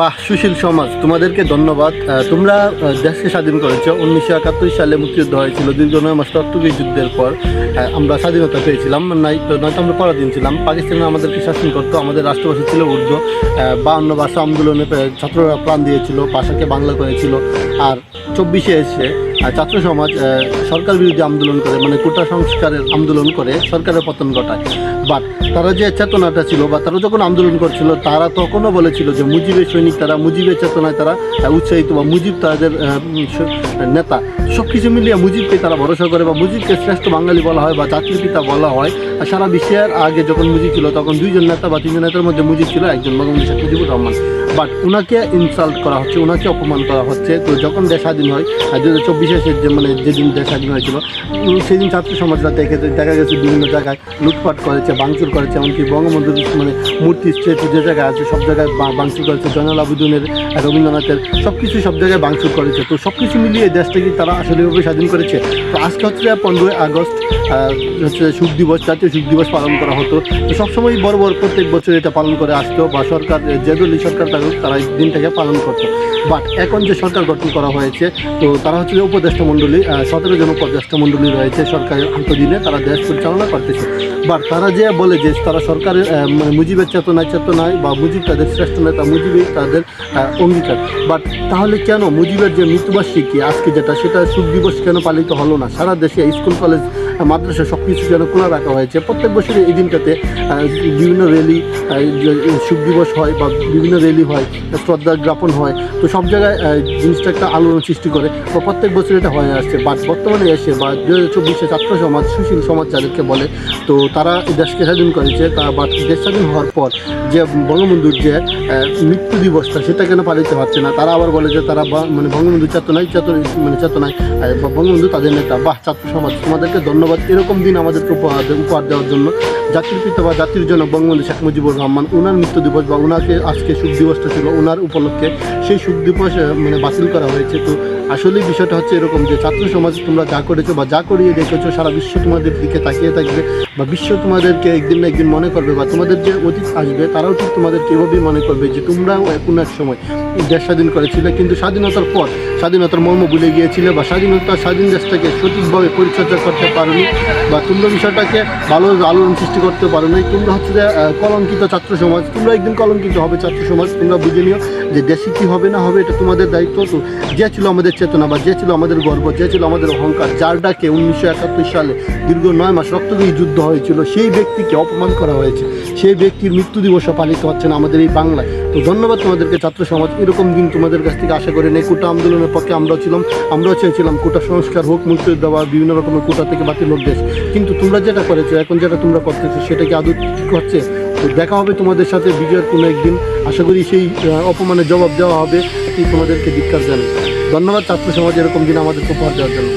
বাহ, সুশীল সমাজ, তোমাদেরকে ধন্যবাদ। তোমরা দেশকে স্বাধীন করেছো। 1971 সালে মুক্তিযুদ্ধ হয়েছিল। দীর্ঘ 9 মাস রক্তক্ষয়ী যুদ্ধের পর আমরা স্বাধীনতা পেয়েছিলাম। নয়তো আমরা পরাধীন ছিলাম। পাকিস্তানে আমাদেরকে শাসন করতো। আমাদের রাষ্ট্রভাষা ছিল উর্দু। 52 ভাষা আন্দোলনে ছাত্ররা প্রাণ দিয়েছিল, ভাষাকে বাংলা করেছিল। আর 24-এ এসে ছাত্র সমাজ সরকার বিরোধী আন্দোলন করে, মানে কোটা সংস্কারের আন্দোলন করে সরকারের পতন ঘটায়। বাট তারা যে চেতনাটা ছিল, বা তারা যখন আন্দোলন করছিল, তারা তখনও বলেছিল যে মুজিবের সৈনিক তারা, মুজিবের চেতনায় তারা উৎসাহিত, বা মুজিব তাদের নেতা। সব কিছু মিলিয়ে মুজিবকে তারা ভরসা করে, বা মুজিবকে শ্রেষ্ঠ বাঙালি বলা হয়, বা জাতির পিতা বলা হয়। আর সারা বিশ্বের আগে যখন মুজিব ছিল, তখন 2জন নেতা বা 3জন নেতার মধ্যে মুজিব ছিল, একজন বঙ্গবন্ধু শেখ মুজিবুর রহমান। বাট ওনাকে ইনসাল্ট করা হচ্ছে, ওনাকে অপমান করা হচ্ছে। তো যখন দেশ স্বাধীন হয় 2024-এ যেদিন দেশ স্বাধীন হয়েছিল, সেদিন ছাত্র সমাজরা দেখা গেছে বিভিন্ন জায়গায় লুটপাট করেছে, ভাঙচুর করেছে। এমনকি বঙ্গবন্ধুর মূর্তি স্ট্যাচু যে জায়গায় আছে সব জায়গায় ভাঙচুর করেছে। জয়নাল আবেদিনের, রবীন্দ্রনাথের সব জায়গায় ভাঙচুর করেছে। তো সব কিছু মিলিয়ে দেশটাকে তারা আসলেভাবে স্বাধীন করেছে। তো আজকে হচ্ছে 15ই আগস্ট, হচ্ছে শোক দিবস, জাতীয় শোক দিবস পালন করা হতো। তো সবসময় বড় প্রত্যেক বছর এটা পালন করে আসতো, বা সরকার যে দলীয় সরকার থাকুক তারা এই দিনটাকে পালন করতো। বাট এখন যে সরকার গঠন করা হয়েছে, তো তারা হচ্ছে যে উপদেষ্টা মণ্ডলী, 17 জন উপদেষ্টা মণ্ডলী রয়েছে সরকারের আন্তদিনে, তারা দেশ পরিচালনা করতেছে। বাট তারা যে বলে যে তারা সরকারের মুজিবের চেতনায়, বা মুজিব তাদের শ্রেষ্ঠ নেতা, মুজিবই তাদের অঙ্গীকার। বাট তাহলে কেন মুজিবের যে মৃত্যুবার্ষিকী আজকে যেটা, সেটা শোক দিবস কেন পালিত হলো না? সারা দেশে স্কুল, কলেজ, মাদ্রাসা সব কিছু যেন খোলা রাখা হয়েছে। প্রত্যেক বছরই এই দিনটাতে বিভিন্ন র্যালি, শোক দিবস হয়, বা বিভিন্ন র্যালি হয়, শ্রদ্ধা জ্ঞাপন হয়। তো সব জায়গায় জিনিসটা একটা আলোড়ন সৃষ্টি করে, বা প্রত্যেক বছর এটা হয়ে আসছে। বাট বর্তমানে এসে, বা 2024-এ ছাত্র সমাজ, সুশীল সমাজ যাদেরকে বলে, তো তারা এই দেশকে স্বাধীন করেছে। বাট দেশ স্বাধীন হওয়ার পর যে বঙ্গবন্ধুর যে মৃত্যু দিবসটা, সেটা কেন পালিত হচ্ছে না? তারা আবার বলে যে তারা বঙ্গবন্ধু চেতনায় বঙ্গবন্ধু তাদের নেতা। বাহ, ছাত্র সমাজ, তোমাদেরকে ধন্যবাদ এরকম দিন আমাদেরকে উপহার দেওয়ার জন্য। জাতির পিতা বা জাতির জনক বঙ্গবন্ধু শেখ মুজিবুর রহমান, ওনার মৃত্যু দিবস, বা ওনাকে আজকে শোক দিবসটা ছিল, ওনার উপলক্ষে সেই শোক দিবস বাতিল করা হয়েছে। তো আসলে বিষয়টা হচ্ছে এরকম যে ছাত্র সমাজ তোমরা যা করেছো, বা যা করিয়ে দেখেছো, সারা বিশ্ব তোমাদের দিকে তাকিয়ে থাকবে, বা বিশ্ব তোমাদেরকে একদিন না একদিন মনে করবে, বা তোমাদের যে অতীত আসবে তারাও ঠিক তোমাদেরকে এভাবেই মনে করবে যে তোমরাও কোনো এক সময় দেশ স্বাধীন করেছিলে, কিন্তু স্বাধীনতার পর স্বাধীনতার মর্ম ভুলে গিয়েছিলে, বা স্বাধীন দেশটাকে সঠিকভাবে পরিচর্যা করতে পারোনি, বা তোমরা বিষয়টাকে ভালো আলোড়ন সৃষ্টি করতে পারো নাই। তোমরা হচ্ছে যে কলঙ্কিত ছাত্র সমাজ, তোমরা একদিন কলঙ্কিত হবে ছাত্র সমাজ। তোমরা বুঝে নিও যে দেশে কী হবে না হবে এটা তোমাদের দায়িত্ব। তো যে ছিল আমাদের চেতনা, বা যে ছিল আমাদের গর্ব, যে ছিল আমাদের অহংকার, যার ডাকে 1971 সালে দীর্ঘ 9 মাস রক্তক্ষয়ী যুদ্ধ হয়েছিল, সেই ব্যক্তিকে অপমান করা হয়েছে। সেই ব্যক্তির মৃত্যু দিবসও পালিত হচ্ছে না আমাদের এই বাংলায়। তো ধন্যবাদ তোমাদেরকে ছাত্র সমাজ। এরকম দিন তোমাদের কাছ থেকে আশা করি নেই। কোটা আন্দোলনের পক্ষে আমরাও চেয়েছিলাম কোটা সংস্কার হোক, মুক্তিযুদ্ধ বা বিভিন্ন রকমের কোটা থেকে বাতিল হোক দেশ। কিন্তু তোমরা যেটা করেছো, এখন যেটা তোমরা করতেছো, সেটা কি আদৌ ঠিক হচ্ছে? তো দেখা হবে তোমাদের সাথে বিজয়ের কোনো একদিন। আশা করি সেই অপমানের জবাব দেওয়া হবে। তোমাদেরকে ধিক্কার জানাই। ধন্যবাদ ছাত্র সমাজ এরকম দিন আমাদেরকে উপহার দেওয়ার জন্য।